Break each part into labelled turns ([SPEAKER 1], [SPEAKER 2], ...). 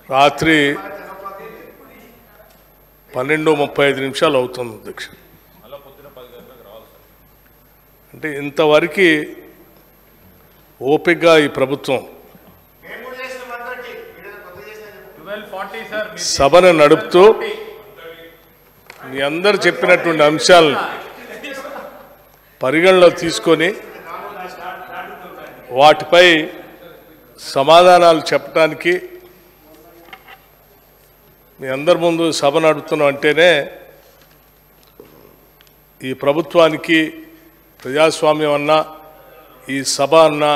[SPEAKER 1] రాత్రి 12:35 అవుతుంది అధ్యక్ష. అంటే ఇంతవరకు ఓపికగా ఈ ప్రభుత్వం సభను నడుపుతూ మీ అందరు చెప్పినటువంటి అంశాలను పరిగణలో తీసుకొని వాటిపై సమాధానాలు చెప్పడానికి మీ అందరి ముందు సభ నడుపుతున్నాం అంటేనే ఈ ప్రభుత్వానికి ప్రజాస్వామ్యం అన్నా ఈ సభ అన్నా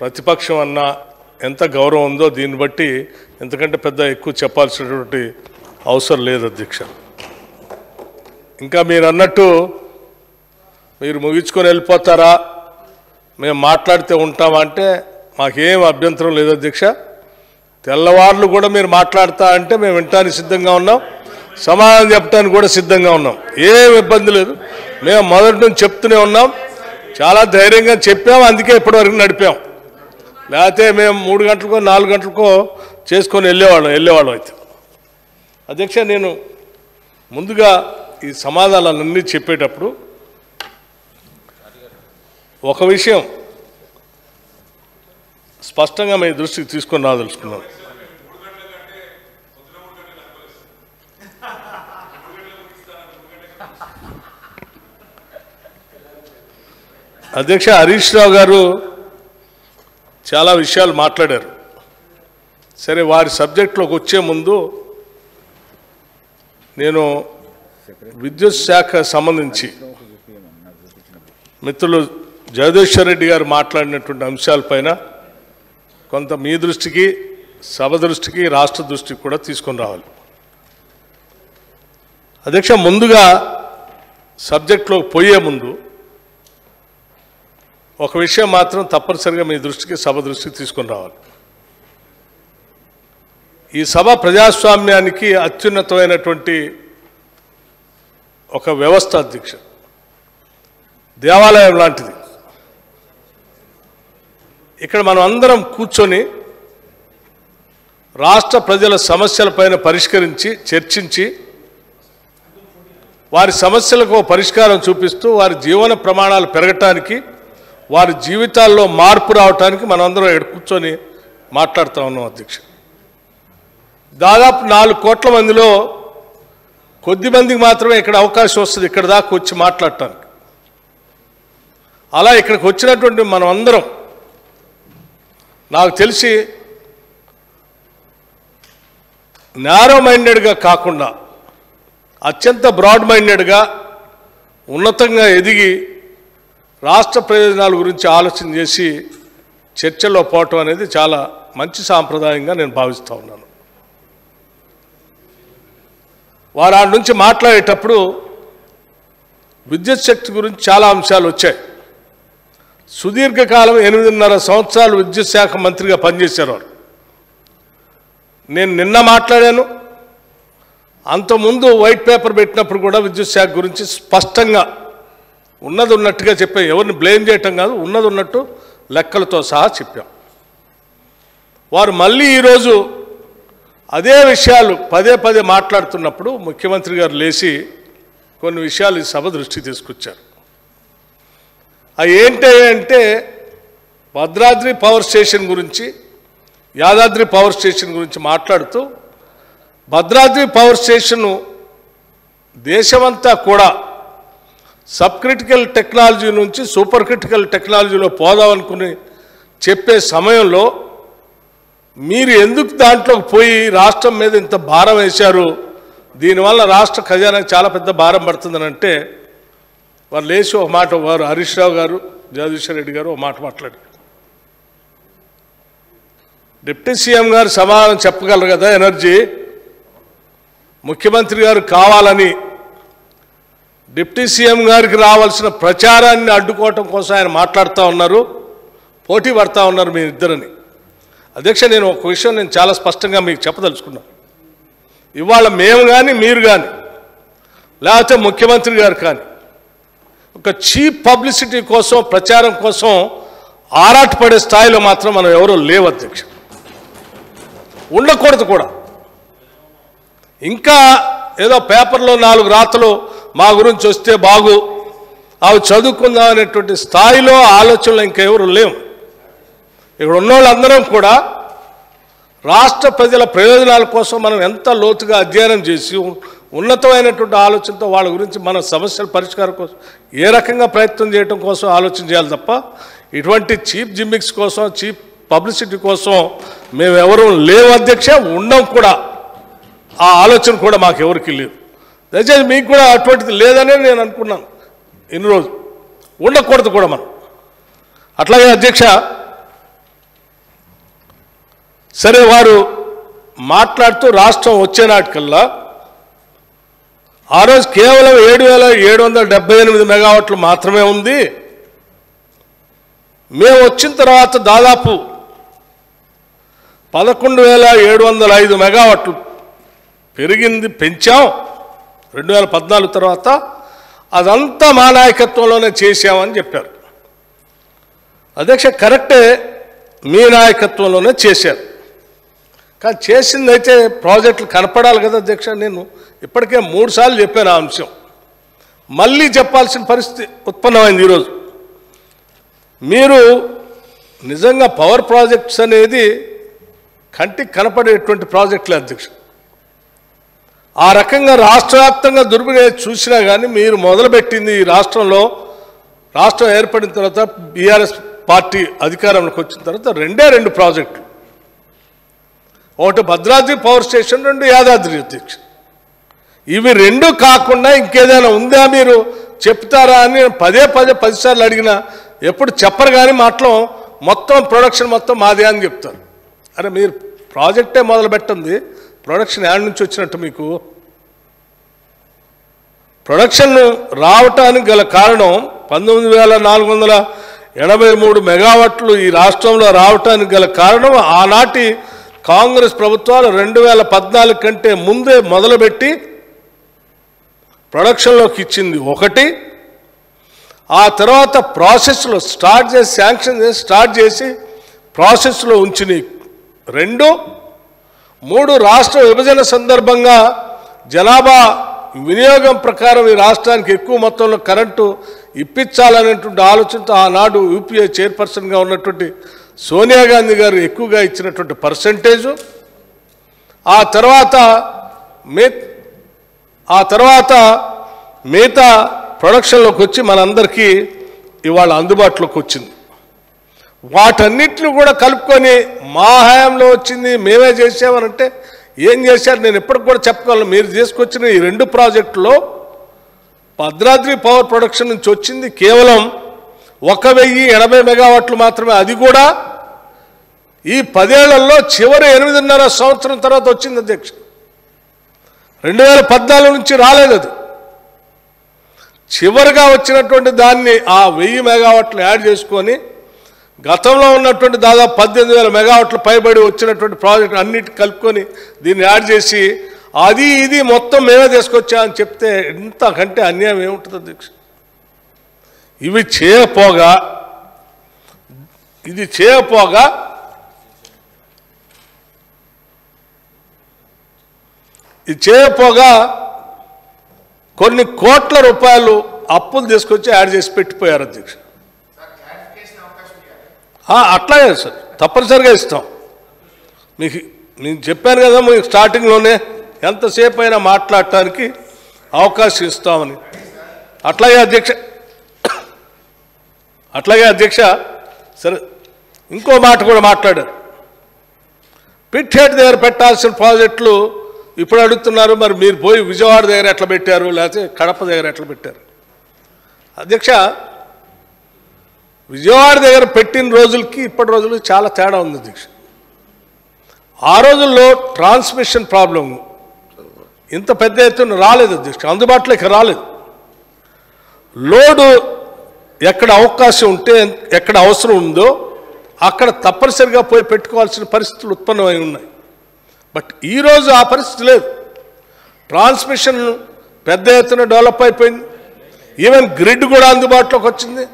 [SPEAKER 1] ప్రతిపక్షం అన్నా ఎంత గౌరవం ఉందో దీన్ని బట్టి ఎంతకంటే పెద్ద ఎక్కువ చెప్పాల్సినటువంటి అవసరం లేదు అధ్యక్ష. ఇంకా మీరు అన్నట్టు మీరు ముగించుకొని వెళ్ళిపోతారా, మేము మాట్లాడితే ఉంటామా అంటే మాకేం అభ్యంతరం లేదు అధ్యక్ష. తెల్లవార్లు కూడా మీరు మాట్లాడతా అంటే మేము వినటానికి సిద్ధంగా ఉన్నాం, సమాధానం చెప్పడానికి కూడా సిద్ధంగా ఉన్నాం. ఏం ఇబ్బంది లేదు. మేము మొదటి నుంచి చెప్తూనే ఉన్నాం, చాలా ధైర్యంగా చెప్పాం, అందుకే ఇప్పటివరకు నడిపాం. లేకపోతే మేము 3 గంటలకో 4 గంటలకో చేసుకొని వెళ్ళేవాళ్ళం అయితే. అధ్యక్ష, నేను ముందుగా ఈ సమాధానాలన్నీ చెప్పేటప్పుడు ఒక విషయం స్పష్టంగా మీ దృష్టికి తీసుకొని రాదలుచుకున్నాను. అధ్యక్ష, హరీష్ రావు గారు చాలా విషయాలు మాట్లాడారు. సరే, వారి సబ్జెక్టులోకి వచ్చే ముందు నేను విద్యుత్ శాఖ సంబంధించి మిత్రులు జగదీశ్వర్ రెడ్డి గారు మాట్లాడినటువంటి అంశాలపైన కొంత మీ దృష్టికి, సభ దృష్టికి, రాష్ట్ర దృష్టికి కూడా తీసుకొని రావాలి. అధ్యక్ష, ముందుగా సబ్జెక్టులోకి పోయే ముందు ఒక విషయం మాత్రం తప్పనిసరిగా మీ దృష్టికి, సభ దృష్టికి తీసుకొని రావాలి. ఈ సభ ప్రజాస్వామ్యానికి అత్యున్నతమైనటువంటి ఒక వ్యవస్థ అధ్యక్ష, దేవాలయం లాంటిది. ఇక్కడ మనం అందరం కూర్చొని రాష్ట్ర ప్రజల సమస్యలపైన పరిష్కరించి, చర్చించి, వారి సమస్యలకు పరిష్కారం చూపిస్తూ వారి జీవన ప్రమాణాలు పెరగటానికి, వారి జీవితాల్లో మార్పు రావటానికి మనం అందరం ఇక్కడ కూర్చొని మాట్లాడుతూ ఉన్నాం అధ్యక్ష. దాదాపు 4 కోట్ల మందిలో కొద్ది మందికి మాత్రమే ఇక్కడ అవకాశం వస్తుంది ఇక్కడ దాకా వచ్చి మాట్లాడటానికి. అలా ఇక్కడికి వచ్చినటువంటి మనం అందరం నాకు తెలిసి నారో మైండెడ్గా కాకుండా అత్యంత బ్రాడ్ మైండెడ్గా ఉన్నతంగా ఎదిగి రాష్ట్ర ప్రయోజనాల గురించి ఆలోచన చేసి చర్చల్లో పోవటం అనేది చాలా మంచి సాంప్రదాయంగా నేను భావిస్తూ ఉన్నాను. వారు ఆ నుంచి మాట్లాడేటప్పుడు విద్యుత్ శక్తి గురించి చాలా అంశాలు వచ్చాయి. సుదీర్ఘకాలం 8.5 సంవత్సరాలు విద్యుత్ శాఖ మంత్రిగా పనిచేశారు వారు. నేను నిన్న మాట్లాడాను, అంతకుముందు వైట్ పేపర్ పెట్టినప్పుడు కూడా విద్యుత్ శాఖ గురించి స్పష్టంగా ఉన్నది ఉన్నట్టుగా చెప్పాం. ఎవరిని బ్లేమ్ చేయటం కాదు, ఉన్నది ఉన్నట్టు లెక్కలతో సహా చెప్పాం. వారు మళ్ళీ ఈరోజు అదే విషయాలు పదే మాట్లాడుతున్నప్పుడు ముఖ్యమంత్రి గారు లేచి కొన్ని విషయాలు ఈ సభ దృష్టికి తీసుకొచ్చారు. అవి ఏంటి అంటే భద్రాద్రి పవర్ స్టేషన్ గురించి, యాదాద్రి పవర్ స్టేషన్ గురించి మాట్లాడుతూ, భద్రాద్రి పవర్ స్టేషను దేశమంతా కూడా సబ్ క్రిటికల్ టెక్నాలజీ నుంచి సూపర్ క్రిటికల్ టెక్నాలజీలో పోదామనుకుని చెప్పే సమయంలో మీరు ఎందుకు దాంట్లోకి పోయి రాష్ట్రం మీద ఇంత భారం వేశారు, దీనివల్ల రాష్ట్ర ఖజానాకి చాలా పెద్ద భారం పడుతుందని అంటే వారు లేచి ఒక మాట, వారు హరీష్ రావు గారు, జగదీశ్వర్ రెడ్డి గారు ఒక మాట మాట్లాడారు. డిప్యూటీ సీఎం గారు సమాధానం చెప్పగలరు కదా, ఎనర్జీ ముఖ్యమంత్రి గారు కావాలని డిప్యూటీ సీఎం గారికి రావాల్సిన ప్రచారాన్ని అడ్డుకోవటం కోసం ఆయన మాట్లాడుతూ ఉన్నారు, పోటీ పడుతూ ఉన్నారు మీ ఇద్దరిని. అధ్యక్ష, నేను ఒక విషయం నేను చాలా స్పష్టంగా మీకు చెప్పదలుచుకున్నాను. ఇవాళ మేము కానీ, మీరు కానీ, లేకపోతే ముఖ్యమంత్రి గారు కానీ ఒక చీప్ పబ్లిసిటీ కోసం, ప్రచారం కోసం ఆరాటపడే స్థాయిలో మాత్రం మనం ఎవరూ లేవు అధ్యక్ష, ఉండకూడదు కూడా. ఇంకా ఏదో పేపర్లో 4 రాతలు మా గురించి వస్తే బాగు, అవి చదువుకుందాం అనేటువంటి స్థాయిలో ఆలోచనలు ఇంకెవరు లేవు. ఇక్కడ ఉన్న వాళ్ళందరం కూడా రాష్ట్ర ప్రజల ప్రయోజనాల కోసం మనం ఎంత లోతుగా అధ్యయనం చేసి ఉన్నతమైనటువంటి ఆలోచనతో వాళ్ళ గురించి మన సమస్యల పరిష్కారం కోసం ఏ రకంగా ప్రయత్నం చేయడం కోసం ఆలోచన చేయాలి తప్ప ఇటువంటి చీప్ జిమ్మిక్స్ కోసం, చీప్ పబ్లిసిటీ కోసం మేమెవరూ లేవు అధ్యక్ష, ఉండం కూడా. ఆ ఆలోచన కూడా మాకెవరికి లేదు. దయచేసి మీకు కూడా అటువంటిది లేదనే నేను అనుకున్నాను. ఇన్ని రోజు ఉండకూడదు కూడా మనం. అట్లాగే అధ్యక్ష, సరే వారు మాట్లాడుతూ రాష్ట్రం వచ్చే నాటికల్లా ఆ రోజు కేవలం 7,778 మెగావాట్లు మాత్రమే ఉంది. మేము వచ్చిన తర్వాత దాదాపు 11,705 మెగావాట్లు పెరిగింది, పెంచాం 2014 తర్వాత. అదంతా మా నాయకత్వంలోనే చేశామని చెప్పారు. అధ్యక్ష కరెక్టే, మీ నాయకత్వంలోనే చేశారు. కానీ చేసిందైతే ప్రాజెక్టులు కనపడాలి కదా అధ్యక్ష. నేను ఇప్పటికే 3 సార్లు చెప్పాను ఆ అంశం, మళ్ళీ చెప్పాల్సిన పరిస్థితి ఉత్పన్నమైంది ఈరోజు. మీరు నిజంగా పవర్ ప్రాజెక్ట్స్ అనేది కంటికి కనపడేటువంటి ప్రాజెక్టులే అధ్యక్ష. ఆ రకంగా రాష్ట్ర వ్యాప్తంగా దుర్వినియోగం చూసినా కానీ మీరు మొదలుపెట్టింది ఈ రాష్ట్రంలో, రాష్ట్రం ఏర్పడిన తర్వాత బీఆర్ఎస్ పార్టీ అధికారంలోకి వచ్చిన తర్వాత 2 ప్రాజెక్టులు. ఒకటి భద్రాద్రి పవర్ స్టేషన్, 2 యాదాద్రి అధ్యక్ష. ఇవి 2 కాకుండా ఇంకేదైనా ఉందా మీరు చెప్తారా అని పదే 10 సార్లు అడిగినా ఎప్పుడు చెప్పరు. కానీ మాటలో మొత్తం ప్రొడక్షన్ మొత్తం మాదే అని చెప్తారు. అరే మీరు ప్రాజెక్టే మొదలు పెట్టండి, ప్రొడక్షన్ యాడ్ నుంచి వచ్చినట్టు మీకు? ప్రొడక్షన్ రావటానికి గల కారణం 19,483 మెగావాట్లు ఈ రాష్ట్రంలో రావటానికి గల కారణం ఆనాటి కాంగ్రెస్ ప్రభుత్వాలు 2014 కంటే ముందే మొదలుపెట్టి ప్రొడక్షన్లోకి ఇచ్చింది ఒకటి. ఆ తర్వాత ప్రాసెస్లో స్టార్ట్ చేసి, శాంక్షన్ చేసి స్టార్ట్ చేసి ప్రాసెస్లో ఉంచిన 2, 3 రాష్ట్ర విభజన సందర్భంగా జనాభా వినియోగం ప్రకారం ఈ రాష్ట్రానికి ఎక్కువ మొత్తంలో కరెంటు ఇప్పించాలనేటువంటి ఆలోచనతో ఆనాడు యూపీఏ చైర్పర్సన్గా ఉన్నటువంటి సోనియా గాంధీ గారు ఎక్కువగా ఇచ్చినటువంటి పర్సంటేజు. ఆ తర్వాత మిగతా ప్రొడక్షన్లోకి వచ్చి మనందరికీ ఇవాళ అందుబాటులోకి వచ్చింది. వాటన్నిటిని కూడా కలుపుకొని మా హయాంలో వచ్చింది, మేమే చేసామనంటే ఏం చేశారు నేను ఎప్పటికి కూడా చెప్పగలను. మీరు తీసుకొచ్చిన ఈ 2 ప్రాజెక్టులో భద్రాద్రి పవర్ ప్రొడక్షన్ నుంచి వచ్చింది కేవలం 1,080 మెగావాట్లు మాత్రమే. అది కూడా ఈ 10 ఏళ్లలో చివరి 8.5 సంవత్సరం తర్వాత వచ్చింది అధ్యక్ష. 2014 నుంచి రాలేదు. అది చివరిగా వచ్చినటువంటి దాన్ని ఆ 1000 మెగావాట్లు యాడ్ చేసుకొని గతంలో ఉన్నటువంటి దాదాపు 18,000 మెగావాట్లు పైబడి వచ్చినటువంటి ప్రాజెక్ట్ అన్నిటి కలుపుకొని దీన్ని యాడ్ చేసి అది ఇది మొత్తం మేమే తీసుకొచ్చామని చెప్తే ఇంతకంటే అన్యాయం ఏముంటుంది అధ్యక్ష? ఇది చేయపోగా కొన్ని కోట్ల రూపాయలు అప్పులు తీసుకొచ్చి యాడ్ చేసి పెట్టిపోయారు అధ్యక్ష. అట్లాగే సార్, తప్పనిసరిగా ఇస్తాం. నేను చెప్పాను కదా మీకు స్టార్టింగ్లోనే, ఎంతసేపు అయినా మాట్లాడటానికి అవకాశం ఇస్తామని. అట్లాగే అధ్యక్ష సరే ఇంకో మాట కూడా మాట్లాడారు. పిట్హెడ్ దగ్గర పెట్టాల్సిన ప్రాజెక్టులు ఇప్పుడు అడుగుతున్నారు, మరి మీరు పోయి విజయవాడ దగ్గర ఎట్లా పెట్టారు, లేకపోతే కడప దగ్గర ఎట్లా పెట్టారు? అధ్యక్ష విజయవాడ దగ్గర పెట్టిన రోజులకి ఇప్పటి రోజులకి చాలా తేడా ఉంది అధ్యక్ష. ఆ రోజుల్లో ట్రాన్స్మిషన్ ప్రాబ్లం ఇంత పెద్ద ఎత్తున రాలేదు అధ్యక్ష, అందుబాటులోకి రాలేదు. లోడు ఎక్కడ అవకాశం ఉంటే, ఎక్కడ అవసరం ఉందో అక్కడ తప్పనిసరిగా పోయి పెట్టుకోవాల్సిన పరిస్థితులు ఉత్పన్నమై ఉన్నాయి. బట్ ఈరోజు ఆ పరిస్థితి లేదు. ట్రాన్స్మిషన్ పెద్ద ఎత్తున డెవలప్ అయిపోయింది. ఈవెన్ గ్రిడ్ కూడా అందుబాటులోకి వచ్చింది.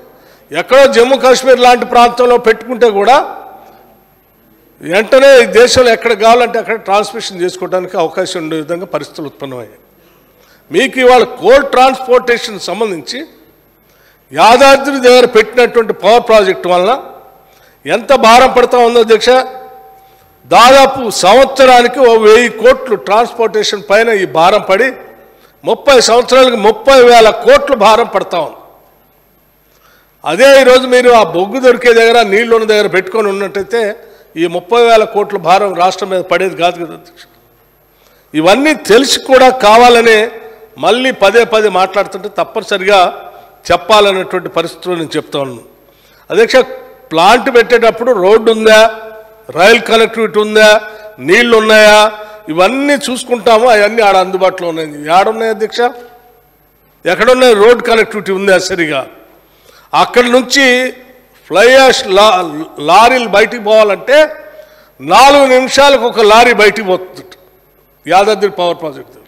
[SPEAKER 1] ఎక్కడో జమ్మూ కాశ్మీర్ లాంటి ప్రాంతంలో పెట్టుకుంటే కూడా వెంటనే ఈ దేశంలో ఎక్కడ కావాలంటే అక్కడ ట్రాన్స్మిషన్ చేసుకోవడానికి అవకాశం ఉండే విధంగా పరిస్థితులు ఉత్పన్నమయ్యాయి. మీకు ఇవాళ కోల్ ట్రాన్స్పోర్టేషన్ సంబంధించి యాదాద్రి దగ్గర పెట్టినటువంటి పవర్ ప్రాజెక్టు వలన ఎంత భారం పడతా ఉందో అధ్యక్ష, దాదాపు సంవత్సరానికి 1000 కోట్లు ట్రాన్స్పోర్టేషన్ పైన ఈ భారం పడి 30 సంవత్సరాలకి 30,000 కోట్లు భారం పడతా ఉంది. అదే ఈరోజు మీరు ఆ బొగ్గు దొరికే దగ్గర నీళ్లు ఉన్న దగ్గర పెట్టుకొని ఉన్నట్టయితే ఈ 30,000 కోట్ల భారం రాష్ట్రం మీద పడేది కాదు కదా అధ్యక్ష. ఇవన్నీ తెలిసి కూడా కావాలనే మళ్ళీ పదే పదే మాట్లాడుతుంటే తప్పనిసరిగా చెప్పాలన్నటువంటి పరిస్థితుల్లో నేను చెప్తా ఉన్నాను. అధ్యక్ష, ప్లాంట్ పెట్టేటప్పుడు రోడ్డు ఉందా, రైల్ కనెక్టివిటీ ఉందా, నీళ్లు ఉన్నాయా, ఇవన్నీ చూసుకుంటాము. అవన్నీ ఆడ అందుబాటులో ఉన్నాయి. ఆడున్నాయి అధ్యక్ష, ఎక్కడున్నాయి? రోడ్ కనెక్టివిటీ ఉందా సరిగా? అక్కడి నుంచి ఫ్లై యాష్ లారీలు బయటికి పోవాలంటే 4 నిమిషాలకు ఒక లారీ బయటికి పోతుంది. యాదాద్రి పవర్ ప్రాజెక్టు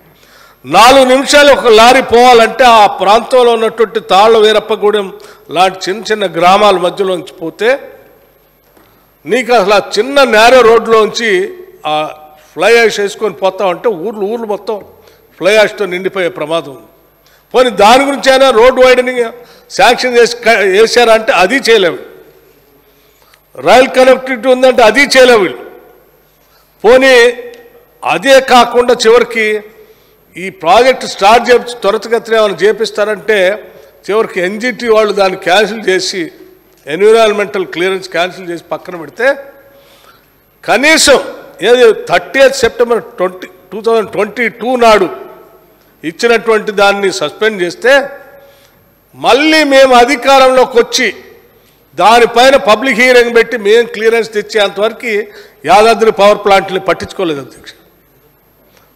[SPEAKER 1] 4 నిమిషాలు ఒక లారీ పోవాలంటే ఆ ప్రాంతంలో ఉన్నటువంటి తాళ్ళ వీరప్పగూడెం లాంటి చిన్న చిన్న గ్రామాల మధ్యలోంచి పోతే నీకు అసలు ఆ చిన్న నేరో రోడ్లోంచి ఆ ఫ్లై యాష్ వేసుకొని పోతా ఉంటే ఊర్లు మొత్తం ఫ్లై యాష్తో నిండిపోయే ప్రమాదం ఉంది. పోనీ దాని గురించి అయినా రోడ్డు వైడనింగ్ శాంక్షన్ చేసి వేసారంటే అది చేయలేవు. రైల్ కనెక్టివిటీ ఉందంటే అది చేయలేవు వీళ్ళు. పోనీ అదే కాకుండా చివరికి ఈ ప్రాజెక్టు స్టార్ట్ త్వరితగతిన ఏమైనా చేపిస్తారంటే చివరికి ఎన్జిటి వాళ్ళు దాన్ని క్యాన్సిల్ చేసి ఎన్విరాన్మెంటల్ క్లియరెన్స్ క్యాన్సిల్ చేసి పక్కన పెడితే కనీసం ఏది 30th సెప్టెంబర్ 2022 నాడు ఇచ్చినటువంటి దాన్ని సస్పెండ్ చేస్తే మళ్ళీ మేము అధికారంలోకి వచ్చి దానిపైన పబ్లిక్ హియరింగ్ పెట్టి మేము క్లియరెన్స్ తెచ్చేంతవరకు యాదాద్రి పవర్ ప్లాంట్ని పట్టించుకోలేదు అధ్యక్ష.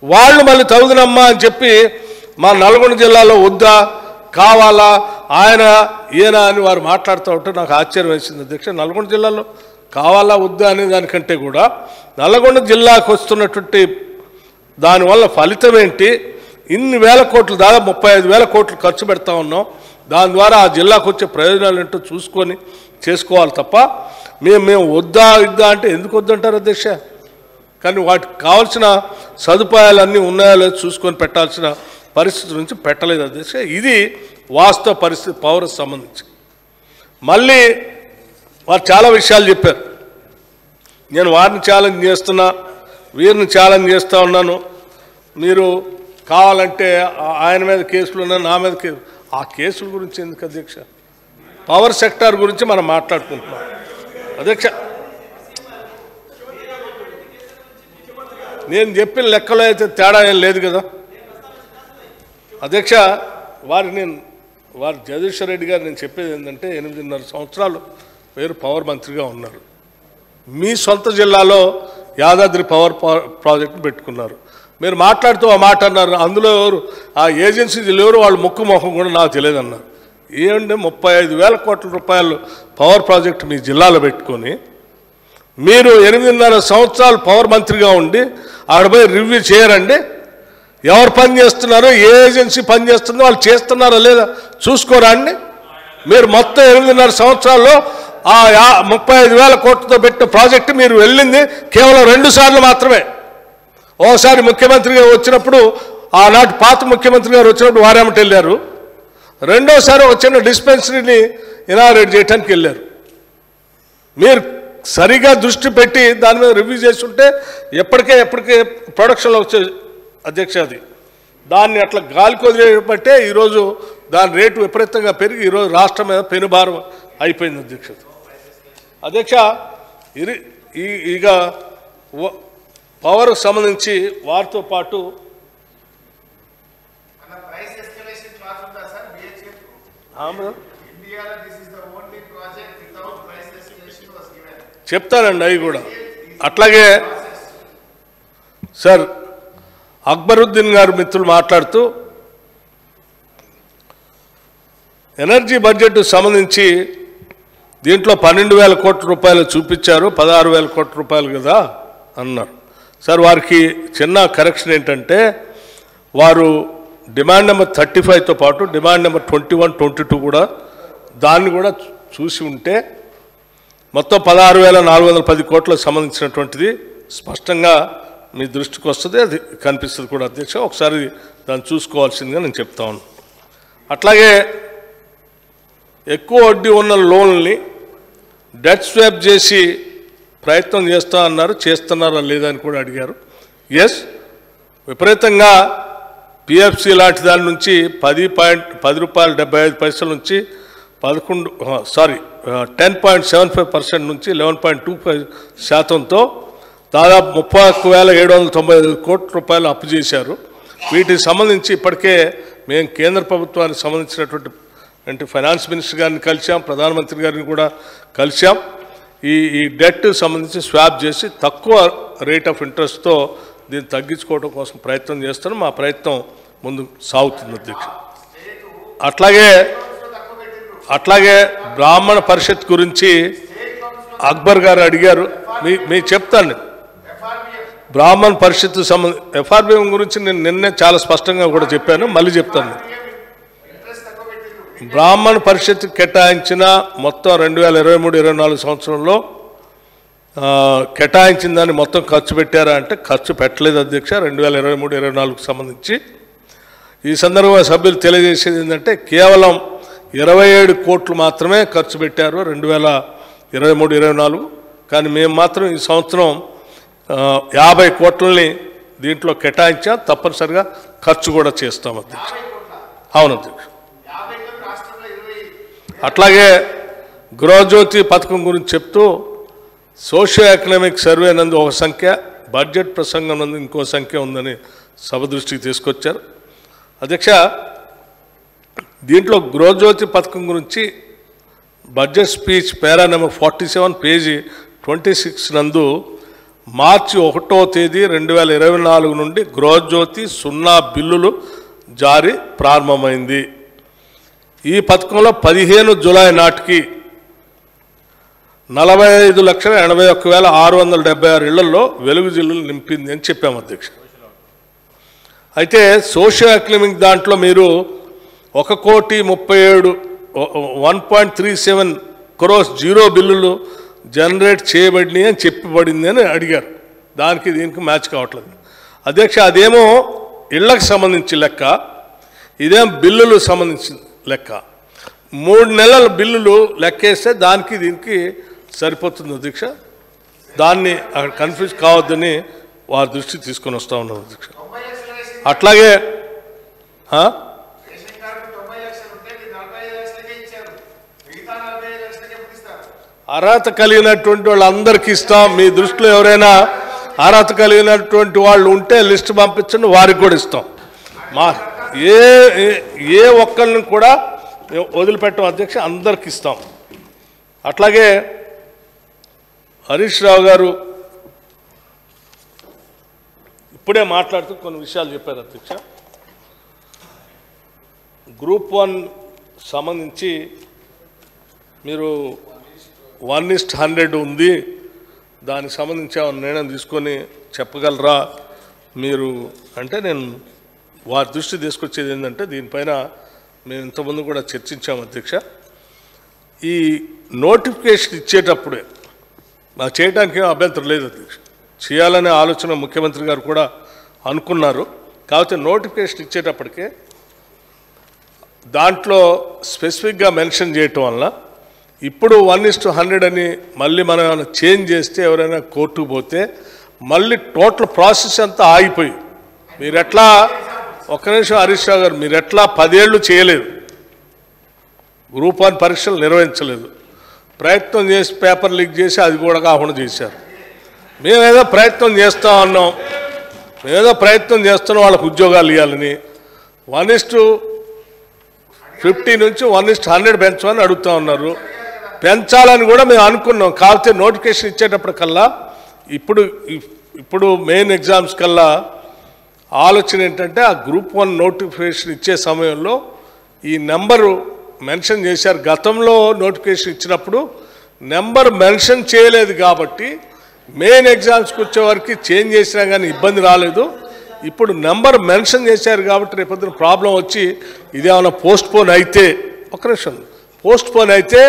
[SPEAKER 1] వాళ్ళు మళ్ళీ తగుదనమ్మా అని చెప్పి మా నల్గొండ జిల్లాలో వద్దా కావాలా ఆయన ఈయన అని వారు మాట్లాడుతూ ఉంటే నాకు ఆశ్చర్యం వేసింది అధ్యక్ష. నల్గొండ జిల్లాలో కావాలా వద్దా అనే దానికంటే కూడా నల్గొండ జిల్లాకు వస్తున్నటువంటి దానివల్ల ఫలితం ఏంటి, ఇన్ని వేల కోట్లు దాదాపు 35,000 కోట్లు ఖర్చు పెడతా ఉన్నాం, దాని ద్వారా ఆ జిల్లాకు వచ్చే ప్రయోజనాలు ఏంటో చూసుకొని చేసుకోవాలి తప్ప మేము వద్దా ఇద్దా అంటే ఎందుకు వద్దంటారు అధ్యక్ష. కానీ వాటికి కావాల్సిన సదుపాయాలన్నీ ఉన్నాయో లేదో చూసుకొని పెట్టాల్సిన పరిస్థితి నుంచి పెట్టలేదు అధ్యక్ష. ఇది వాస్తవ పరిస్థితి పవర్కి సంబంధించి. మళ్ళీ వారు చాలా విషయాలు చెప్పారు. నేను వారిని ఛాలెంజ్ చేస్తున్నా, వీరిని ఛాలెంజ్ చేస్తూ ఉన్నాను. మీరు కావాలంటే ఆయన మీద కేసులు ఉన్నాయి, నా మీద కేసు. ఆ కేసుల గురించి ఎందుకు అధ్యక్ష? పవర్ సెక్టార్ గురించి మనం మాట్లాడుకుంటున్నాం అధ్యక్ష. నేను చెప్పిన లెక్కలో అయితే తేడా ఏం లేదు కదా అధ్యక్ష. వారు జగదీశ్వర్ రెడ్డి గారు నేను చెప్పేది ఏంటంటే 8.5 సంవత్సరాలు మీరు పవర్ మంత్రిగా ఉన్నారు. మీ సొంత జిల్లాలో యాదాద్రి పవర్ ప్రాజెక్టు పెట్టుకున్నారు. మీరు మాట్లాడుతూ ఆ మాట అన్నారు, అందులో ఎవరు ఆ ఏజెన్సీలు ఎవరు వాళ్ళ ముక్కు మొహం కూడా నాకు తెలియదన్నారు. ఏమంటే 35,000 కోట్ల రూపాయలు పవర్ ప్రాజెక్టు మీ జిల్లాలో పెట్టుకొని మీరు 8.5 సంవత్సరాలు పవర్ మంత్రిగా ఉండి అక్కడ పోయి రివ్యూ చేయరండి? ఎవరు పని చేస్తున్నారో, ఏ ఏజెన్సీ పని చేస్తుందో వాళ్ళు చేస్తున్నారో లేదా చూసుకోరా అండి? మీరు మొత్తం 8.5 సంవత్సరాల్లో ఆ 35,000 కోట్లతో పెట్టిన ప్రాజెక్టు మీరు వెళ్ళింది కేవలం 2 సార్లు మాత్రమే. ఓసారి ముఖ్యమంత్రిగా వచ్చినప్పుడు, ఆనాటి పాత ముఖ్యమంత్రి గారు వచ్చినప్పుడు వారేమటి వెళ్ళారు. రెండోసారి ఒక చిన్న డిస్పెన్సరీని ఇనాగరేట్ చేయడానికి వెళ్ళారు. మీరు సరిగా దృష్టి పెట్టి దాని మీద రివ్యూ చేస్తుంటే ఎప్పటికే ప్రొడక్షన్లో వచ్చే అధ్యక్ష. అది దాన్ని అట్లా గాలికి వదిలేబట్టే ఈరోజు దాని రేటు విపరీతంగా పెరిగి ఈరోజు రాష్ట్రం మీద పెనుభారం అయిపోయింది అధ్యక్ష. అధ్యక్ష, ఇక పవర్కు సంబంధించి వారితో పాటు చెప్తానండి అవి కూడా. అట్లాగే సార్ అక్బరుద్దీన్ గారు మిత్రులు మాట్లాడుతూ ఎనర్జీ బడ్జెట్ సంబంధించి దీంట్లో 12,000 కోట్ల రూపాయలు చూపించారు, 16,000 కోట్ల రూపాయలు కదా అన్నారు. సార్ వారికి చిన్న కరెక్షన్ ఏంటంటే వారు డిమాండ్ నెంబర్ 35తో పాటు డిమాండ్ నెంబర్ 21, 22 కూడా దాన్ని కూడా చూసి ఉంటే మొత్తం 16,410 కోట్లకు సంబంధించినటువంటిది స్పష్టంగా మీ దృష్టికి వస్తుంది, అది కనిపిస్తుంది కూడా అధ్యక్ష. ఒకసారి దాన్ని చూసుకోవాల్సిందిగా నేను చెప్తా ఉన్నాను. అట్లాగే ఎక్కువ వడ్డీ ఉన్న లోన్లని డెట్ స్వాప్ చేసి ప్రయత్నం చేస్తా అన్నారు, చేస్తున్నారా లేదా అని కూడా అడిగారు. ఎస్, విపరీతంగా పిఎఫ్సి లాంటి దాని నుంచి 10 రూపాయలు 75 పైసల నుంచి 10.75% నుంచి 11.25%తో దాదాపు 31,795 కోట్ల రూపాయలు అప్పు చేశారు. వీటికి సంబంధించి ఇప్పటికే మేము కేంద్ర ప్రభుత్వానికి సంబంధించినటువంటి ఫైనాన్స్ మినిస్టర్ గారిని కలిసాం, ప్రధానమంత్రి గారిని కూడా కలిసాం. ఈ డెట్ సంబంధించి స్వాప్ చేసి తక్కువ రేట్ ఆఫ్ ఇంట్రెస్ట్తో దీన్ని తగ్గించుకోవడం కోసం ప్రయత్నం చేస్తాను. మా ప్రయత్నం ముందు సాగుతుంది అధ్యక్ష. అట్లాగే బ్రాహ్మణ పరిషత్ గురించి అక్బర్ గారు అడిగారు, మీ చెప్తాను. బ్రాహ్మణ పరిషత్ ఎఫ్ఆర్బిఎం గురించి నేను నిన్నే చాలా స్పష్టంగా కూడా చెప్పాను, మళ్ళీ చెప్తాను. బ్రాహ్మణ పరిషత్ కేటాయించిన మొత్తం 2023-24 సంవత్సరంలో కేటాయించిన దాన్ని మొత్తం ఖర్చు పెట్టారా అంటే ఖర్చు పెట్టలేదు అధ్యక్ష. 2023-24కు సంబంధించి ఈ సందర్భంగా సభ్యులు తెలియజేసేది ఏంటంటే కేవలం 27 కోట్లు మాత్రమే ఖర్చు పెట్టారు 2023-24. కానీ మేము మాత్రం ఈ సంవత్సరం 50 కోట్లని దీంట్లో కేటాయించాం, తప్పనిసరిగా ఖర్చు కూడా చేస్తాం అధ్యక్ష. అవును అధ్యక్ష. అట్లాగే గృహజ్యోతి పథకం గురించి చెప్తూ సోషియో ఎకనామిక్ సర్వే నందు ఒక సంఖ్య, బడ్జెట్ ప్రసంగం నందు ఇంకో సంఖ్య ఉందని సభ దృష్టికి తీసుకొచ్చారు అధ్యక్ష. దీంట్లో గృహజ్యోతి పథకం గురించి budget speech para number 47 page 26 నందు మార్చి 1వ తేదీ 2024 నుండి గృహజ్యోతి 0 బిల్లులు జారీ ప్రారంభమైంది. ఈ పథకంలో 15 జూలై నాటికి 45,81,676 ఇళ్లలో వెలుగు జిల్లులు నింపింది అని చెప్పాము అధ్యక్ష. అయితే సోషియో ఎకనామిక్ దాంట్లో మీరు 1,37 crores జీరో బిల్లులు జనరేట్ చేయబడినాయి అని చెప్పబడింది అని అడిగారు. దానికి దీనికి మ్యాచ్ కావట్లేదు అధ్యక్ష. అదేమో ఇళ్లకు సంబంధించి లెక్క, ఇదేం బిల్లులు సంబంధించిన లెక్క. 3 నెలల బిల్లులు లెక్కేస్తే దానికి దీనికి సరిపోతుంది అధ్యక్ష. దాన్ని అక్కడ కన్ఫ్యూజ్ కావద్దని వారి దృష్టికి తీసుకొని వస్తూ ఉన్నాం అధ్యక్ష. అట్లాగే అర్హత కలిగినటువంటి వాళ్ళందరికీ ఇస్తాం. మీ దృష్టిలో ఎవరైనా అర్హత కలిగినటువంటి వాళ్ళు ఉంటే లిస్ట్ పంపించండి, వారికి కూడా ఇస్తాం. మా ఏ ఒక్కరిని కూడా వదిలిపెట్టం అధ్యక్ష, అందరికి ఇస్తాం. అట్లాగే హరీష్ రావు గారు ఇప్పుడే మాట్లాడుతూ కొన్ని విషయాలు చెప్పారు అధ్యక్ష. గ్రూప్ 1 సంబంధించి మీరు 1:100 ఉంది, దానికి సంబంధించి నిర్ణయం తీసుకొని చెప్పగలరా మీరు అంటే, నేను వారి దృష్టి తీసుకొచ్చేది ఏంటంటే దీనిపైన మేము ఇంతకుముందు కూడా చర్చించాము అధ్యక్ష. ఈ నోటిఫికేషన్ ఇచ్చేటప్పుడే నాకు చేయడానికి ఏం అభ్యంతరం లేదు అధ్యక్ష, చేయాలనే ఆలోచన ముఖ్యమంత్రి గారు కూడా అనుకున్నారు. కాకపోతే నోటిఫికేషన్ ఇచ్చేటప్పటికే దాంట్లో స్పెసిఫిక్గా మెన్షన్ చేయటం వల్ల ఇప్పుడు 1:100 అని మళ్ళీ మనం ఏమైనా చేంజ్ చేస్తే ఎవరైనా కోర్టుకు పోతే మళ్ళీ టోటల్ ప్రాసెస్ అంతా ఆగిపోయి, మీరు ఎట్లా ఒక్క నిమిషం హరీష్ రావు గారు, మీరు ఎట్లా 10 ఏళ్ళు చేయలేదు, గ్రూప్ 1 పరీక్షలు నిర్వహించలేదు, ప్రయత్నం చేసి పేపర్ లీక్ చేసి అది కూడా కాకుండా చేశారు. మేమేదో ప్రయత్నం చేస్తూ ఉన్నాం, ప్రయత్నం చేస్తున్నాం వాళ్ళకు ఉద్యోగాలు ఇవ్వాలని. 1:50 నుంచి 1:100 పెంచమని అడుగుతూ ఉన్నారు. పెంచాలని కూడా మేము అనుకున్నాం. కాకపోతే నోటిఫికేషన్ ఇచ్చేటప్పటికల్లా ఇప్పుడు మెయిన్ ఎగ్జామ్స్ కల్లా ఆలోచన ఏంటంటే ఆ గ్రూప్ 1 నోటిఫికేషన్ ఇచ్చే సమయంలో ఈ నెంబరు మెన్షన్ చేశారు. గతంలో నోటిఫికేషన్ ఇచ్చినప్పుడు నెంబర్ మెన్షన్ చేయలేదు కాబట్టి మెయిన్ ఎగ్జామ్స్కి వచ్చేవారికి చేంజ్ చేసినా కానీ ఇబ్బంది రాలేదు. ఇప్పుడు నెంబర్ మెన్షన్ చేశారు కాబట్టి రేపొద్దున ప్రాబ్లం వచ్చి ఇదేమన్నా పోస్ట్ పోన్ అయితే, ఒక్క నిమిషం, పోస్ట్ పోన్ అయితే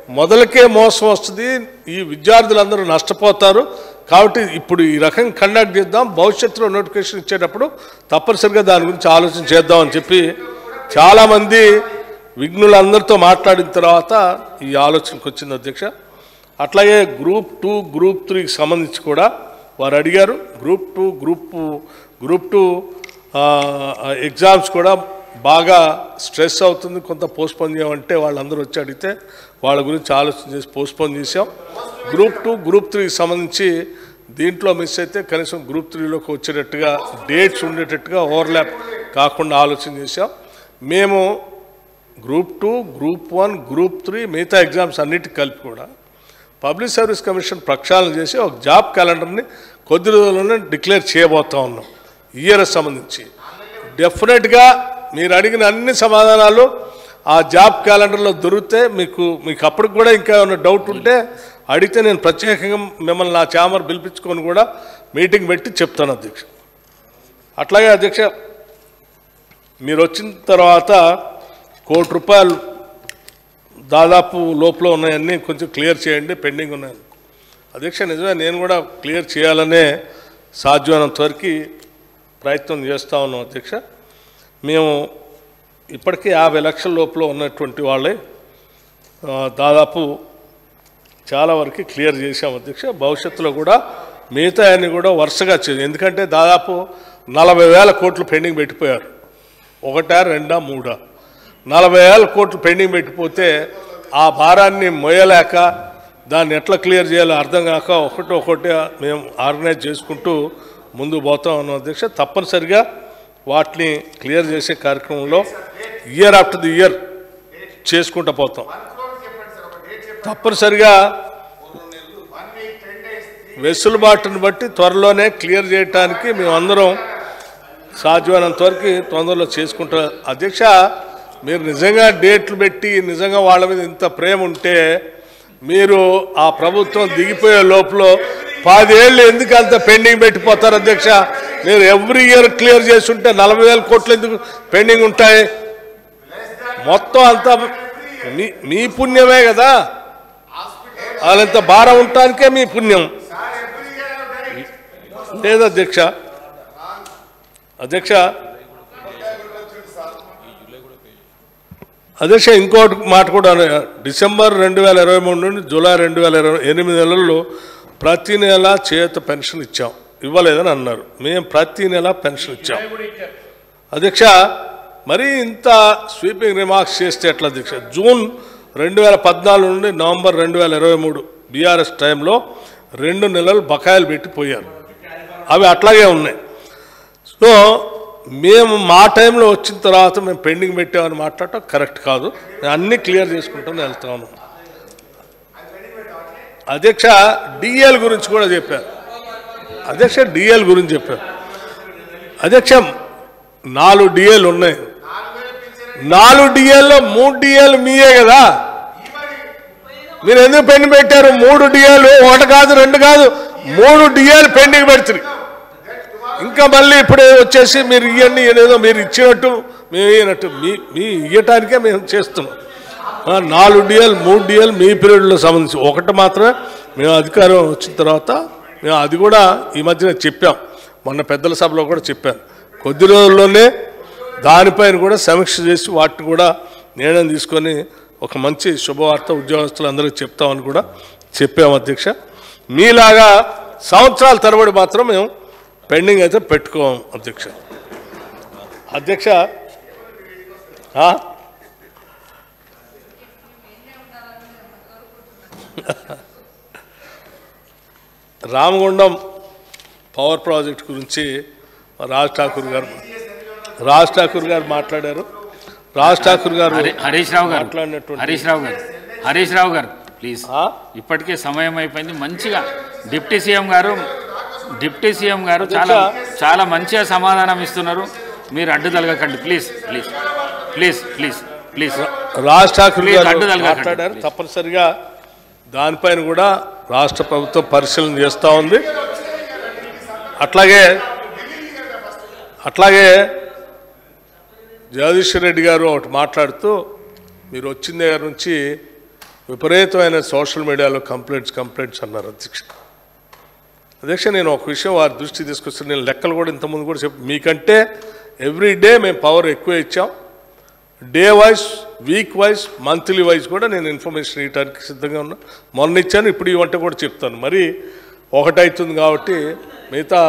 [SPEAKER 1] మొదలకే మోసం వస్తుంది, ఈ విద్యార్థులందరూ నష్టపోతారు. కాబట్టి ఇప్పుడు ఈ రకంగా కండక్ట్ చేద్దాం, భవిష్యత్తులో నోటిఫికేషన్ ఇచ్చేటప్పుడు తప్పనిసరిగా దాని గురించి ఆలోచన చేద్దామని చెప్పి చాలామంది విఘ్నులందరితో మాట్లాడిన తర్వాత ఈ ఆలోచనకు వచ్చింది అధ్యక్ష. అట్లాగే గ్రూప్ 2 గ్రూప్ 3కి సంబంధించి కూడా వారు అడిగారు. గ్రూప్ 2 ఎగ్జామ్స్ కూడా బాగా స్ట్రెస్ అవుతుంది, కొంత పోస్ట్పోన్ చేయమంటే వాళ్ళందరూ వచ్చి అడిగితే వాళ్ళ గురించి ఆలోచన చేసి పోస్ట్పోన్ చేసాం. గ్రూప్ 2 గ్రూప్ 3కి సంబంధించి దీంట్లో మిస్ అయితే కనీసం గ్రూప్ 3లోకి వచ్చేటట్టుగా డేట్స్ ఉండేటట్టుగా ఓవర్లాప్ కాకుండా ఆలోచన చేసాం. మేము గ్రూప్ 2 గ్రూప్ 1 గ్రూప్ 3 మిగతా ఎగ్జామ్స్ అన్నిటికి కలిపి కూడా పబ్లిక్ సర్వీస్ కమిషన్ ప్రక్షాళన చేసి ఒక జాబ్ క్యాలెండర్ని కొద్ది రోజుల్లోనే డిక్లేర్ చేయబోతా ఉన్నాం. ఇయర్ సంబంధించి డెఫినెట్గా మీరు అడిగిన అన్ని సమాధానాలు ఆ జాబ్ క్యాలెండర్లో దొరికితే మీకు అప్పటికి కూడా ఇంకా ఏమైనా డౌట్ ఉంటే అడిగితే నేను ప్రత్యేకంగా మిమ్మల్ని నా ఛాంబర్ పిలిపించుకొని కూడా మీటింగ్ పెట్టి చెప్తాను అధ్యక్ష. అట్లాగే అధ్యక్ష, మీరు వచ్చిన తర్వాత ₹1 కోటి దాదాపు లోపల ఉన్నాయన్నీ కొంచెం క్లియర్ చేయండి, పెండింగ్ ఉన్నాయి అధ్యక్ష. నిజమే, నేను కూడా క్లియర్ చేయాలనే సాధ్యమైనంత వరకు ప్రయత్నం చేస్తూ ఉన్నాం అధ్యక్ష. మేము ఇప్పటికీ 50 లక్షల లోపల ఉన్నటువంటి వాళ్ళే దాదాపు చాలా వరకు క్లియర్ చేశాం అధ్యక్ష. భవిష్యత్తులో కూడా మిగతా అన్ని కూడా వరుసగా ఎందుకంటే దాదాపు 40,000 కోట్లు పెండింగ్ పెట్టిపోయారు. 1, 2, 3 40,000 కోట్లు పెండింగ్ పెట్టిపోతే ఆ భారాన్ని మోయలేక దాన్ని ఎట్లా క్లియర్ చేయాలో అర్థం కాక ఒకటి మేము ఆర్గనైజ్ చేసుకుంటూ ముందుకు పోతా ఉన్నాం అధ్యక్ష. తప్పనిసరిగా వాటిని క్లియర్ చేసే కార్యక్రమంలో ఇయర్ ఆఫ్టర్ ది ఇయర్ చేసుకుంటూ పోతాం. తప్పనిసరిగా వెసులుబాటును బట్టి త్వరలోనే క్లియర్ చేయడానికి మేమందరం సాధ్యమైనంత వరకు తొందరలో చేసుకుంటాం అధ్యక్ష. మీరు నిజంగా డేట్లు పెట్టి నిజంగా వాళ్ళ మీద ఇంత ప్రేమ ఉంటే మీరు ఆ ప్రభుత్వం దిగిపోయే లోపల 10 ఏళ్ళు ఎందుకు అంత పెండింగ్ పెట్టిపోతారు అధ్యక్ష? మీరు ఎవ్రీ ఇయర్ క్లియర్ చేస్తుంటే 40,000 కోట్లు ఎందుకు పెండింగ్ ఉంటాయి? మొత్తం అంతా మీ పుణ్యమే కదా, వాళ్ళంత భారం ఉండటానికే మీ పుణ్యం లేదు అధ్యక్ష. అధ్యక్ష ఇంకోటి మాట కూడా, డిసెంబర్ 2023 నుండి జూలై 2020 8 నెలల్లో ప్రతి నెల చేత పెన్షన్ ఇచ్చాం, ఇవ్వలేదని అన్నారు. మేము ప్రతి నెల పెన్షన్ ఇచ్చాం అధ్యక్ష. మరి ఇంత స్వీపింగ్ రిమార్క్స్ చేస్తే ఎట్లా అధ్యక్ష? జూన్ 2014 నుండి నవంబర్ 2023 బీఆర్ఎస్ టైంలో 2 నెలలు బకాయిలు పెట్టిపోయారు, అవి అట్లాగే ఉన్నాయి. సో మేము మా టైంలో వచ్చిన తర్వాత మేము పెండింగ్ పెట్టామని మాట్లాడటం కరెక్ట్ కాదు. మేము అన్నీ క్లియర్ చేసుకుంటామని వెళ్తాము అధ్యక్ష. డిఎల్ గురించి కూడా చెప్పారు అధ్యక్ష, డిఎల్ గురించి చెప్పారు అధ్యక్ష. 4 డిఎల్ ఉన్నాయి, 4 డిఎల్లో 3 డిఎల్ మీయే కదా, మీరు ఎందుకు పెండింగ్ పెట్టారు? 3 డిఎల్, 1 కాదు 2 కాదు 3 డిఎల్ పెండింగ్ పెడుతుంది. ఇంకా మళ్ళీ ఇప్పుడే వచ్చేసి మీరు ఇవన్నీ ఏదో మీరు ఇచ్చినట్టు మేము ఇవ్వనట్టు మీ ఇవ్వటానికే మేము చేస్తున్నాం. 4 డిఎల్ 3 డిఎల్ మీ పీరియడ్లో సంబంధించి, 1 మాత్రమే మేము అధికారం వచ్చిన తర్వాత మేము అది కూడా ఈ మధ్యన చెప్పాం, మొన్న పెద్దల సభలో కూడా చెప్పాను. కొద్ది రోజుల్లోనే దానిపైన కూడా సమీక్ష చేసి వాటిని కూడా నిర్ణయం తీసుకొని ఒక మంచి శుభవార్త ఉద్యోగస్తులందరికీ చెప్తామని కూడా చెప్పాము అధ్యక్ష. మీలాగా సంవత్సరాల తరబడి మాత్రం మేము పెండింగ్ అయితే పెట్టుకోం అధ్యక్ష. రామగుండం పవర్ ప్రాజెక్ట్ గురించి రాజ్ ఠాకూర్ గారు మాట్లాడారు. రాజ్ ఠాకూర్ గారు
[SPEAKER 2] హరీష్ రావు గారు ప్లీజ్, ఇప్పటికే సమయం అయిపోయింది. మంచిగా డిప్యూటీ సీఎం గారు చాలా మంచిగా సమాధానం ఇస్తున్నారు, మీరు అడ్డు తలగకండి please please please please please.
[SPEAKER 1] Raj Thakur గారు మాట్లాడారు. తప్పనిసరిగా దానిపైన కూడా రాష్ట్ర ప్రభుత్వం పరిశీలన చేస్తూ ఉంది. అట్లాగే జగదీశ్వర్ రెడ్డి గారు ఒకటి మాట్లాడుతూ, మీరు వచ్చిన దగ్గర నుంచి విపరీతమైన సోషల్ మీడియాలో కంప్లైంట్స్ అన్నారు అధ్యక్ష నేను ఒక విషయం వారి దృష్టి తీసుకొస్తాను. నేను లెక్కలు కూడా ఇంతకుముందు కూడా మీకంటే ఎవ్రీ డే మేము పవర్ ఎక్కువ ఇచ్చాం. Day wise, week wise, monthly wise కూడా నేను ఇన్ఫర్మేషన్ ఇవ్వడానికి సిద్ధంగా ఉన్నా. మొన్న ఇచ్చాను, ఇప్పుడు ఇవంటే కూడా చెప్తాను. మరి ఒకటవుతుంది కాబట్టి మిగతా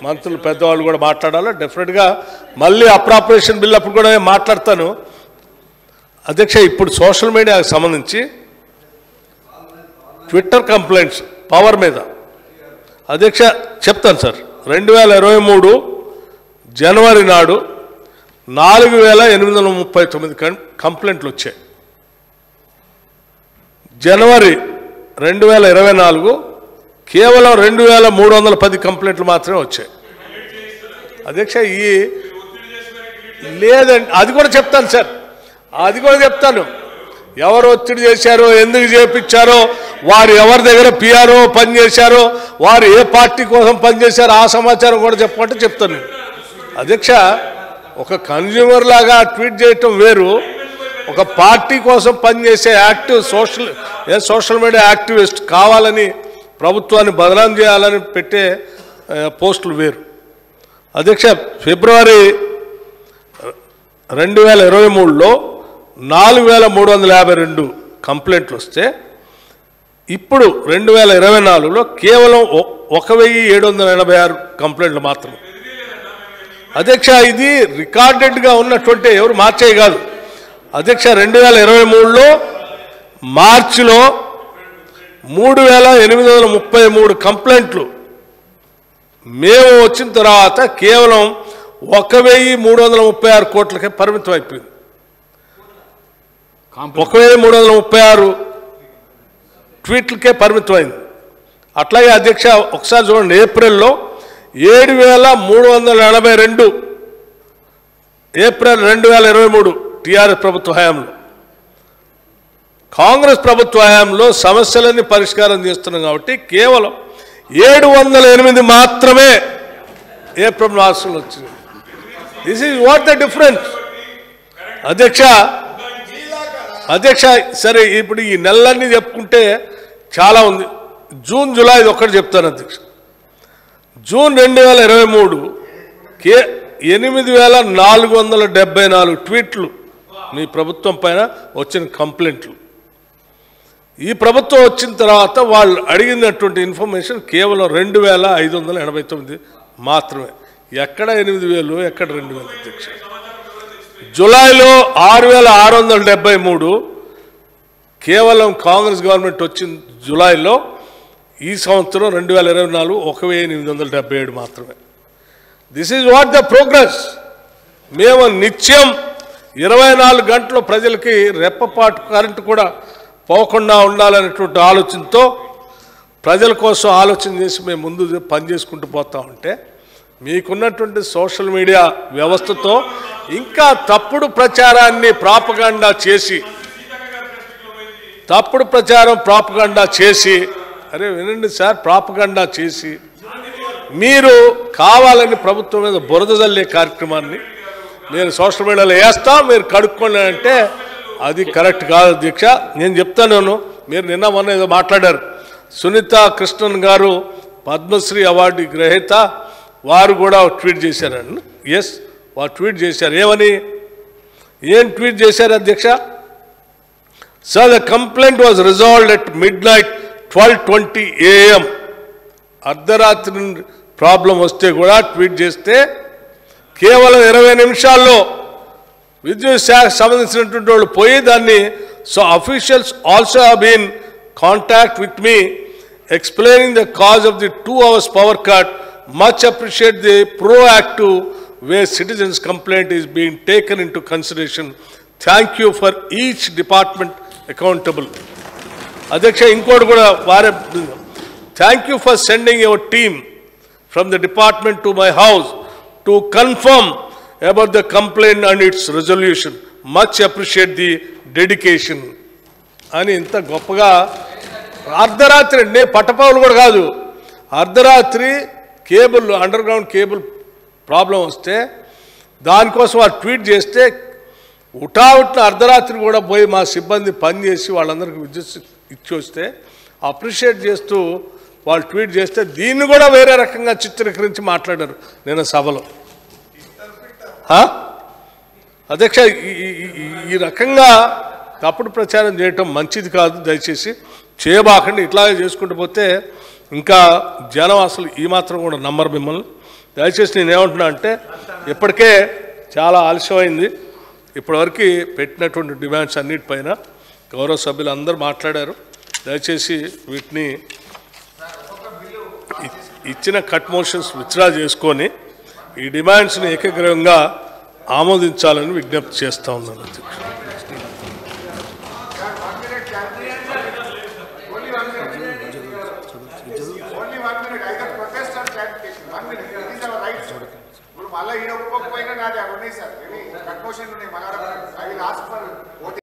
[SPEAKER 1] మంత్రులు పెద్దవాళ్ళు కూడా మాట్లాడాలి. డెఫినెట్గా మళ్ళీ అప్రాపరేషన్ బిల్ అప్పుడు కూడా నేను మాట్లాడతాను. అధ్యక్ష ఇప్పుడు సోషల్ మీడియాకు సంబంధించి ట్విట్టర్ కంప్లైంట్స్ పవర్ మీద అధ్యక్ష చెప్తాను సార్. 2023 జనవరి నాడు 4839 కంప్లైంట్లు వచ్చాయి. జనవరి 2024 కేవలం 2310 కంప్లైంట్లు మాత్రమే వచ్చాయి. అధ్యక్ష ఈ లేదండి, అది కూడా చెప్తాను సార్, అది కూడా చెప్తాను. ఎవరు ఒత్తిడి చేశారో, ఎందుకు చేపించారో, వారు ఎవరి దగ్గర పిఆర్ఓ పనిచేశారో, వారు ఏ పార్టీ కోసం పనిచేశారో ఆ సమాచారం కూడా చెప్పమంటే చెప్తాను. అధ్యక్ష ఒక కన్జ్యూమర్ లాగా ట్వీట్ చేయటం వేరు, ఒక పార్టీ కోసం పనిచేసే యాక్టివ్ సోషల్ మీడియా యాక్టివిస్ట్ కావాలని ప్రభుత్వాన్ని బదనాం చేయాలని పెట్టే పోస్టులు వేరు. అధ్యక్ష ఫిబ్రవరి 2023లో 4352 కంప్లైంట్లు వస్తే ఇప్పుడు 2024లో కేవలం 1786 కంప్లైంట్లు మాత్రమే. అధ్యక్ష ఇది రికార్డెడ్గా ఉన్నటువంటి ఎవరు మార్చేయి కాదు. అధ్యక్ష 2023లో మార్చిలో 3833 కంప్లైంట్లు మేము వచ్చిన తర్వాత కేవలం 1336 కోట్లకే పరిమితం అయిపోయింది. 1336 ట్వీట్లకే పరిమితమైంది. అట్లాగే అధ్యక్ష ఒకసారి చూడండి, ఏప్రిల్లో 7382 ఏప్రిల్ 2023 టీఆర్ఎస్ ప్రభుత్వ హయాంలో. కాంగ్రెస్ ప్రభుత్వ హయాంలో సమస్యలన్నీ పరిష్కారం చేస్తున్నాం కాబట్టి కేవలం 708 మాత్రమే ఏప్రిల్ మాసంలో వచ్చింది. This is what the difference. అధ్యక్ష సరే ఇప్పుడు ఈ నెలలన్నీ చెప్పుకుంటే చాలా ఉంది. జూన్ జూలై ఒక్కటి చెప్తాను అధ్యక్ష. జూన్ 2023 8474 ట్వీట్లు మీ ప్రభుత్వం పైన వచ్చిన కంప్లైంట్లు. ఈ ప్రభుత్వం వచ్చిన తర్వాత వాళ్ళు అడిగినటువంటి ఇన్ఫర్మేషన్ కేవలం 2589 మాత్రమే. ఎక్కడ 8000, ఎక్కడ 2000 అధ్యక్ష. జూలైలో 6673 కేవలం కాంగ్రెస్ గవర్నమెంట్ వచ్చిన జూలైలో. ఈ సంవత్సరం 2024 1877 మాత్రమే. This is what the progress. మేము నిత్యం 24 గంటలు ప్రజలకి రెప్పపాటు కరెంటు కూడా పోకుండా ఉండాలనేటువంటి ఆలోచనతో ప్రజల కోసం ఆలోచన చేసి మేము ముందు పనిచేసుకుంటూ పోతా ఉంటే మీకున్నటువంటి సోషల్ మీడియా వ్యవస్థతో ఇంకా తప్పుడు ప్రచారాన్ని ప్రాపగండా చేసి అరే వినండి సార్, ప్రాపగండా చేసి మీరు కావాలని ప్రభుత్వం మీద బురద జల్లే కార్యక్రమాన్ని నేను సోషల్ మీడియాలో వేస్తాం, మీరు కడుక్కోండి అంటే అది కరెక్ట్ కాదు అధ్యక్ష. నేను చెప్తాను, మీరు నిన్న మొన్న ఏదో మాట్లాడారు. సునీతా కృష్ణన్ గారు పద్మశ్రీ అవార్డు గ్రహీత, వారు కూడా ట్వీట్ చేశారండి. ఎస్, వారు ట్వీట్ చేశారు. ఏం ట్వీట్ చేశారు అధ్యక్ష? Sir the complaint was resolved at midnight 12:20 AM. అర్ధరాత్రి ప్రాబ్లం వస్తే కూడా ట్వీట్ చేస్తే కేవలం 20 నిమిషాల్లో విద్యుత్ శాఖ సంబంధించినటువంటి వాళ్ళు పోయి దాన్ని so officials also have been contact with me explaining the cause of the 2 hours power cut. Much appreciate the proactive way citizens' complaint is being taken into consideration. Thank you for each department accountable. అధ్యక్ష ఇంకోటి కూడా వారే, thank you for sending your team from the department to my house to confirm about the complaint and it's resolution. Much appreciate the dedication అని ఇంత గొప్పగా. అర్ధరాత్రి అండి, పట్టపగలు కూడా కాదు, అర్ధరాత్రి cable, under ground cable problem వస్తే దానికోసం వారు ట్వీట్ చేస్తే ఉటావుట్న అర్ధరాత్రి కూడా పోయి మా సిబ్బంది పనిచేసి వాళ్ళందరికీ విద్యుత్ ఇచ్చి వస్తే అప్రిషియేట్ చేస్తూ వాళ్ళు ట్వీట్ చేస్తే దీన్ని కూడా వేరే రకంగా చిత్రీకరించి మాట్లాడారు నేను సభలో. అధ్యక్ష, ఈ రకంగా తప్పుడు ప్రచారం చేయటం మంచిది కాదు. దయచేసి చేయబాకండి. ఇట్లాగే చేసుకుంటూ పోతే ఇంకా జనం అసలు ఈ మాత్రం కూడా నమ్మరు మిమ్మల్ని. దయచేసి నేనేమంటున్నా అంటే ఇప్పటికే చాలా ఆలస్యమైంది. ఇప్పటివరకు పెట్టినటువంటి డిమాండ్స్ అన్నిటిపైన గౌరవ సభ్యులు అందరూ మాట్లాడారు. దయచేసి వీటిని ఇచ్చిన కట్ మోషన్స్ విత్డ్రా చేసుకొని ఈ డిమాండ్స్ని ఏకగ్రీవంగా ఆమోదించాలని విజ్ఞప్తి చేస్తూ ఉన్నాను.
[SPEAKER 3] మళ్ళీ ఈడ ఒప్పుకోకపోయినా నాది అవి ఉన్నాయి సార్, కట్ మోషన్ ఉన్నాయి. మళ్ళీ ఐ విల్ ఆస్క్ ఫర్